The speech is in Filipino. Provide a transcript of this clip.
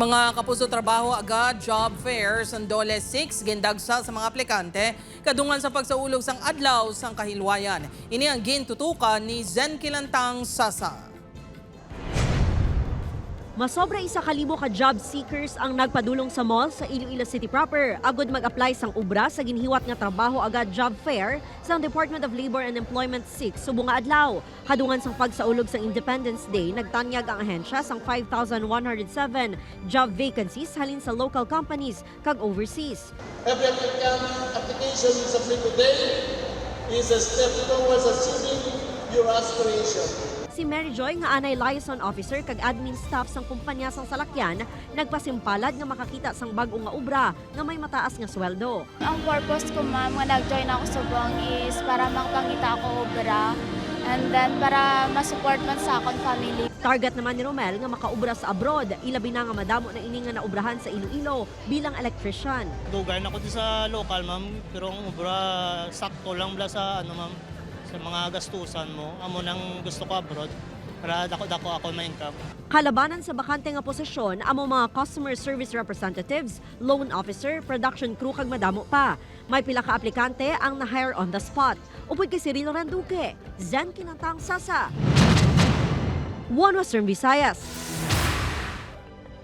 Mga kapuso trabaho agad, job fairs, ang dole 6, gindagsa sa mga aplikante, kadungan sa pagsaulog sang adlaw sang kahilwayan. Ini ang gintutukan ni Zen Kilantang Sasa. Masobra 1,000 ka job seekers ang nagpadulong sa mall sa Iloilo City proper agod mag-apply sang ubra sa ginhiwat nga trabaho agad job fair sa Department of Labor and Employment 6 subong nga adlaw. Kadungan sang pagsaulog sang Independence Day, nagtanyag ang ahensya sang 5,107 job vacancies halin sa local companies kag overseas. Every application you submit today is a step towards achieving your aspiration. Si Mary Joy nga anay liaison officer kag admin staff sang kumpanya sang salakyan nagpasimpalad nga makakita sang bag-o nga ubra nga may mataas nga sweldo. Ang purpose ko ma'am nga nag-join ako subong is para makapangita ako obra and then para ma-support man sa akong family. Target naman ni Romel nga makaubra sa abroad, ilabi na nga madamo na ini nga naubrahan sa Iloilo bilang electrician. Dugay na ko di sa local ma'am, pero ang ubra sakto lang bala sa ma'am, sa mga gastusan mo. Amo nang gusto ko abroad para dako-dako ako ma-income. Kalabanan sa bakante nga posisyon amo mga customer service representatives, loan officer, production crew kag madamo pa. May pila ka aplikante ang na-hire on the spot. Upod kay Cirilo Randuque, Zen Kilantang Sasa. One Western Visayas.